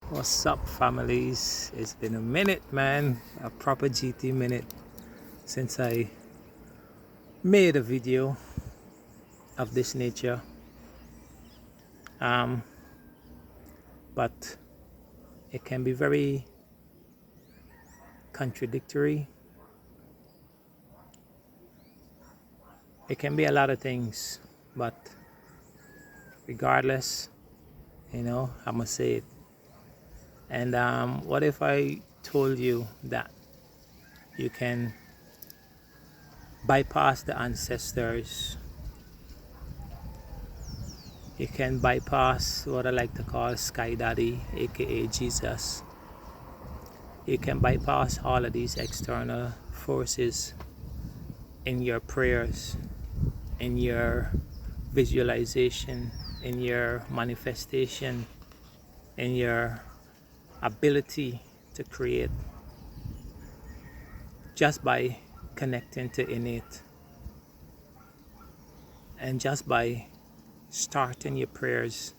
What's up, families? It's been a minute, man. A proper GT minute since I made a video of this nature. Um, but it can be very contradictory. It can be a lot of things, but regardless, I must say it. And what if I told you that you can bypass the ancestors? You can bypass what I like to call Sky Daddy, aka Jesus. You can bypass all of these external forces in your prayers, in your visualization, in your manifestation, in your ability to create, just by connecting to innate and just by starting your prayers,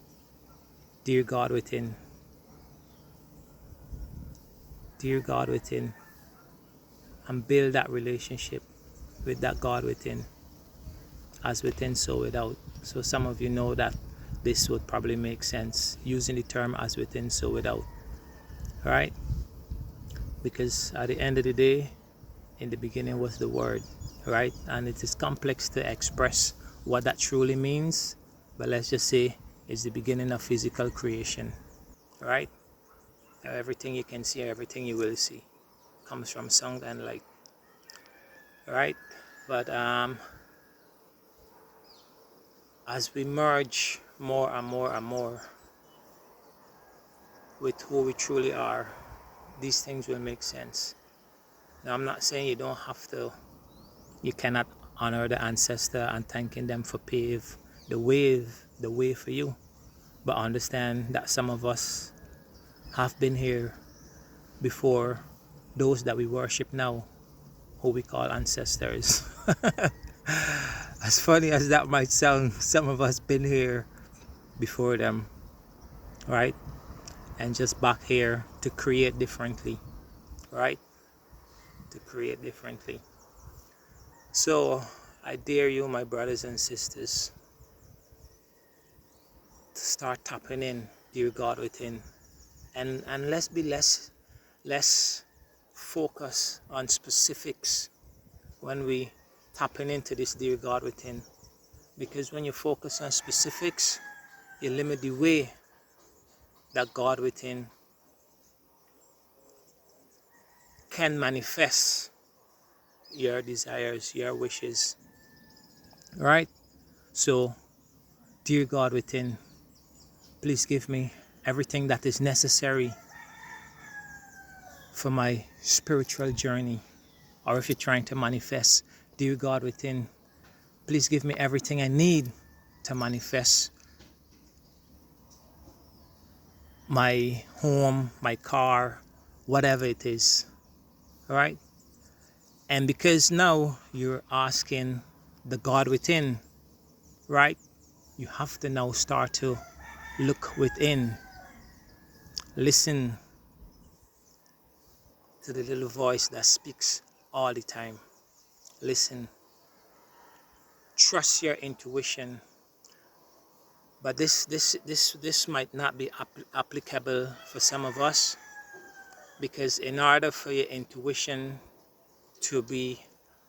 dear God within, dear God within, and build that relationship with that God within, as within, so without. So some of you know that this would probably make sense using the term as within, so without. All right? Because at the end of the day, in the beginning was the word, right? And it is complex to express what that truly means, but let's just say it's the beginning of physical creation, right? Everything you can see, everything you will see comes from sound and light, right? But as we merge more and more and more with who we truly are, these things will make sense. Now, I'm not saying you don't have to, you cannot honor the ancestor and thanking them for pave the way for you. But understand that some of us have been here before those that we worship now, who we call ancestors. As funny as that might sound, some of us been here before them, right? And just back here to create differently, right? To create differently. So I dare you, my brothers and sisters, to start tapping in, dear God within, and let's be less focus on specifics when we tapping into this dear God within, because when you focus on specifics, you limit the way that God within can manifest your desires, your wishes, right? So, dear God within, please give me everything that is necessary for my spiritual journey. Or if you're trying to manifest, dear God within, please give me everything I need to manifest my home, my car, whatever it is. All right? And because now you're asking the God within, right? You have to now start to look within, listen to the little voice that speaks all the time. Listen, trust your intuition. But this might not be applicable for some of us, because in order for your intuition to be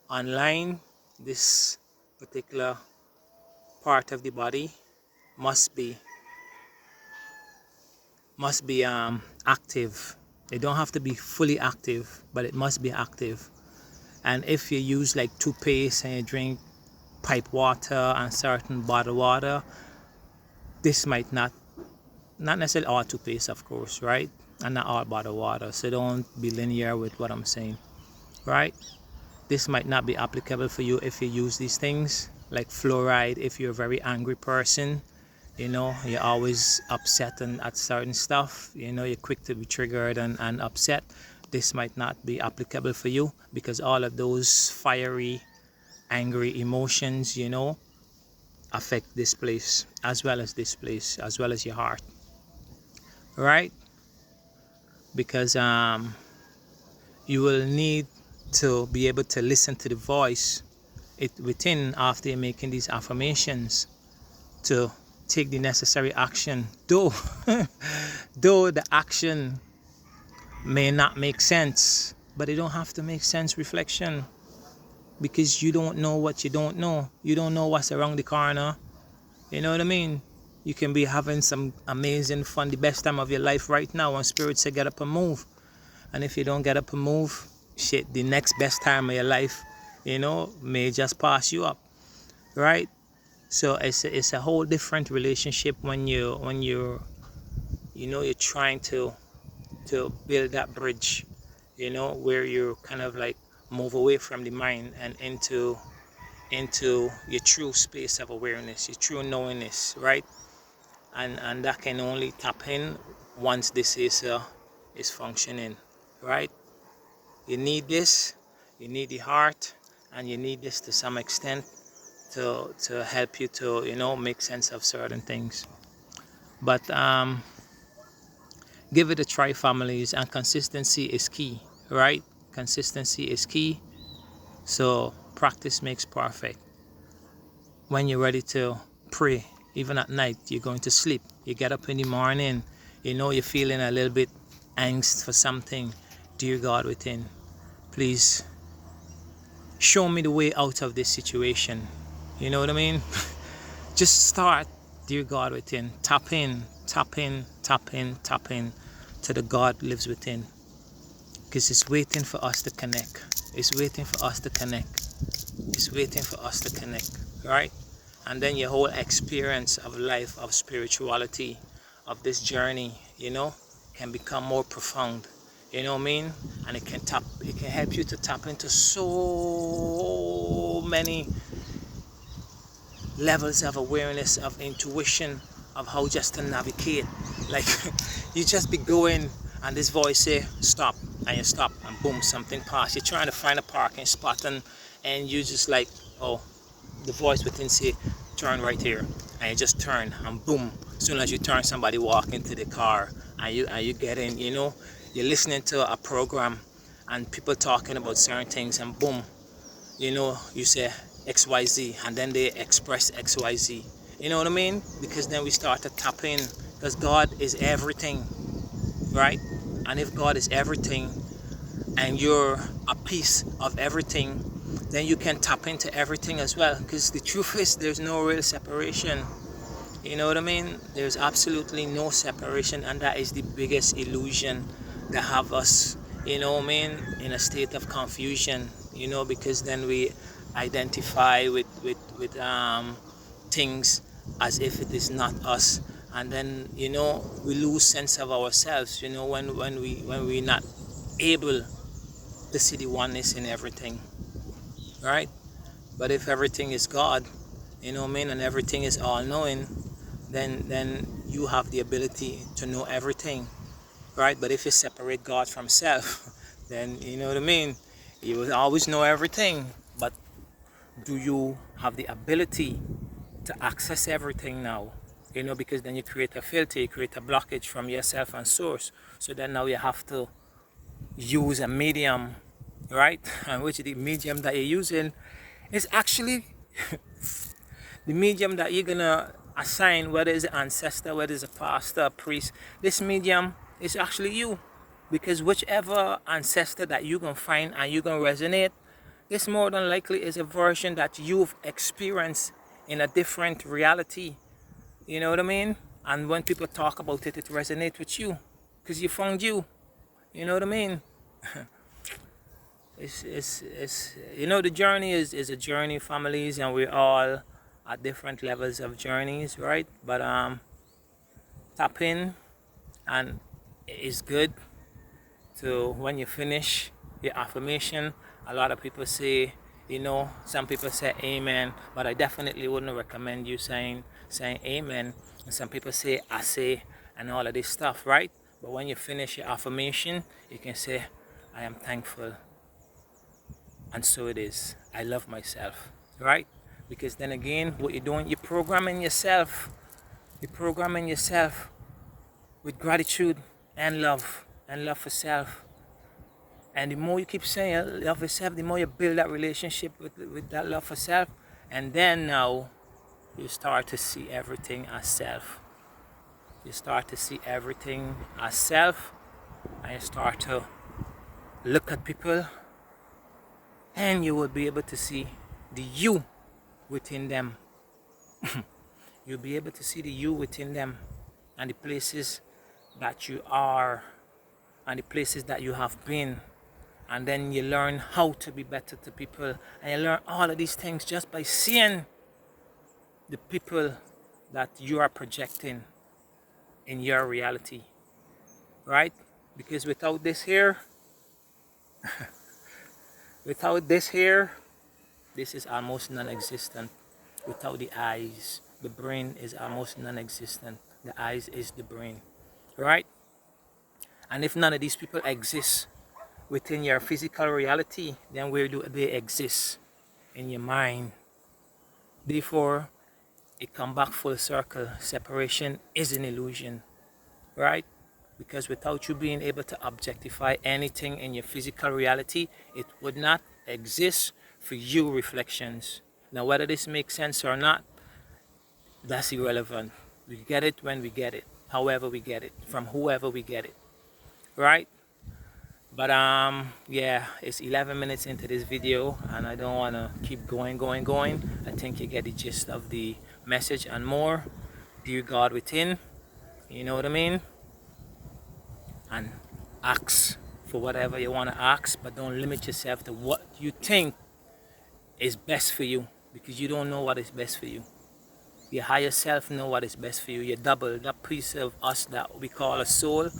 online, this particular part of the body must be active. They don't have to be fully active, but it must be active. And if you use like toothpaste and you drink pipe water and certain bottled water, this might not necessarily all toothpaste, of course, right? And not all bottled water. So don't be linear with what I'm saying, right? This might not be applicable for you if you use these things like fluoride. If you're a very angry person, you're always upset and at certain stuff, you're quick to be triggered and upset. This might not be applicable for you, because all of those fiery, angry emotions, affect this place as well as this place, as well as your heart, right? because you will need to be able to listen to the voice within after you're making these affirmations to take the necessary action. Though, though the action may not make sense, but it don't have to make sense. Reflection, because you don't know what you don't know. You don't know what's around the corner. You know what I mean? You can be having some amazing fun, the best time of your life right now, and Spirit say get up and move. And if you don't get up and move, shit, the next best time of your life, may just pass you up, right? So it's a whole different relationship when you're trying to build that bridge, where you're kind of like move away from the mind and into your true space of awareness, your true knowingness, right? And that can only tap in once this is functioning, right? You need this, you need the heart, and you need this to some extent to help you to make sense of certain things. But give it a try, families, and consistency is key, right? Consistency is key. So practice makes perfect. When you're ready to pray, even at night, you're going to sleep, you get up in the morning, you're feeling a little bit angst for something. Dear God within, please show me the way out of this situation. You know what I mean? Just start, dear God within. Tap in, tap in, tap in, tap in to the God lives within. Because it's waiting for us to connect. It's waiting for us to connect. It's waiting for us to connect, right? And then your whole experience of life, of spirituality, of this journey, can become more profound. You know what I mean? And it can help you to tap into so many levels of awareness, of intuition, of how just to navigate. Like you just be going and this voice say stop, and you stop and boom, something pass. You're trying to find a parking spot and you just like, oh, the voice within say turn right here, and you just turn and boom, as soon as you turn, somebody walk into the car and you get in. You're listening to a program and people talking about certain things, and boom, you say XYZ, and then they express XYZ. You know what I mean? Because then we start to tap in, because God is everything, right? And if God is everything and you're a piece of everything, then you can tap into everything as well. Because the truth is, there's no real separation. You know what I mean? There's absolutely no separation, and that is the biggest illusion that have us, in a state of confusion, because then we identify with things as if it is not us, and then we lose sense of ourselves, when we're not able to see the oneness in everything, right? But if everything is God, and everything is all-knowing, then you have the ability to know everything, right? But if you separate God from self, then you know what I mean, you will always know everything, but do you have the ability to access everything now? Because then you create a filter, you create a blockage from yourself and source. So then now you have to use a medium, right? And which the medium that you're using is actually the medium that you're gonna assign, whether it's an ancestor, whether it's a pastor, a priest. This medium is actually you, because whichever ancestor that you're gonna find and you're gonna resonate, this more than likely is a version that you've experienced in a different reality. You know what I mean? And when people talk about it, it resonates with you because you found you. You know what I mean? It's the journey is a journey, families, and we're all at different levels of journeys, right? But tap in, and it's good to, when you finish your affirmation, a lot of people say, some people say amen, but I definitely wouldn't recommend you saying amen. And some people say I say and all of this stuff, right? But when you finish your affirmation, you can say, I am thankful, and so it is. I love myself, right? Because then again, what you're doing, you're programming yourself. You're programming yourself with gratitude and love. and love for self. And the more you keep saying love for self, the more you build that relationship with that love for self. And then now you start to see everything as self. You start to see everything as self, and you start to look at people, and you will be able to see the you within them. You'll be able to see the you within them, and the places that you are, and the places that you have been. And then you learn how to be better to people, and you learn all of these things just by seeing the people that you are projecting in your reality, right? Because without this here, this is almost non-existent. Without the eyes, the brain is almost non-existent. The eyes is the brain, right? And if none of these people exist within your physical reality, then where do they exist? In your mind. Therefore, it come back full circle. Separation is an illusion, right? Because without you being able to objectify anything in your physical reality, it would not exist for you reflections. Now, whether this makes sense or not, that's irrelevant. We get it when we get it, however we get it, from whoever we get it, right? But yeah, it's 11 minutes into this video, and I don't want to keep going. I think you get the gist of the message and more. Dear God within, you know what I mean? And ask for whatever you want to ask, but don't limit yourself to what you think is best for you, because you don't know what is best for you. Your higher self know what is best for you. Your double, that piece of us that we call a soul,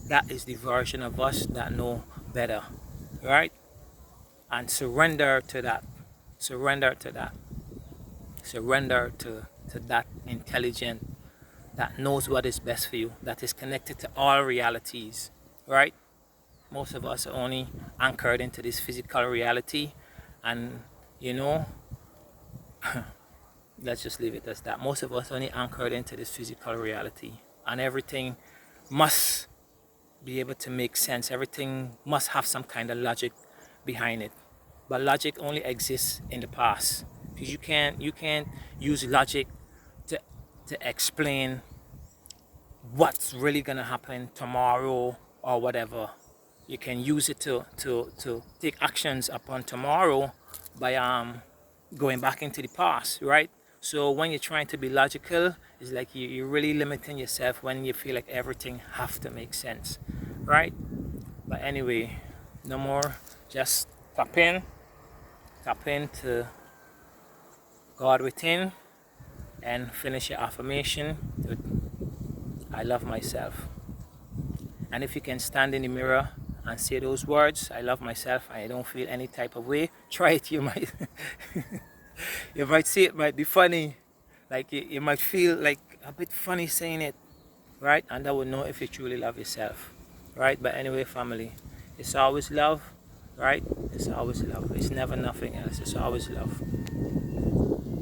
that is the version of us that know better, right? And surrender to that. Surrender to that. Surrender to that intelligent that knows what is best for you, that is connected to all realities, right? Most of us are only anchored into this physical reality, and you know, let's just leave it as that. Most of us are only anchored into this physical reality, and everything must be able to make sense. Everything must have some kind of logic behind it. But logic only exists in the past, because you can't use logic to explain what's really gonna happen tomorrow or whatever. You can use it to take actions upon tomorrow by going back into the past, right? So when you're trying to be logical, it's like you're really limiting yourself when you feel like everything have to make sense, right? But anyway, no more. Just tap into God within, and finish your affirmation with I love myself. And if you can stand in the mirror and say those words, I love myself, I don't feel any type of way, try it. You might you might see it might be funny, like you might feel like a bit funny saying it, right? And that would know if you truly love yourself, right? But anyway, family, it's always love, right? It's always love. It's never nothing else. It's always love.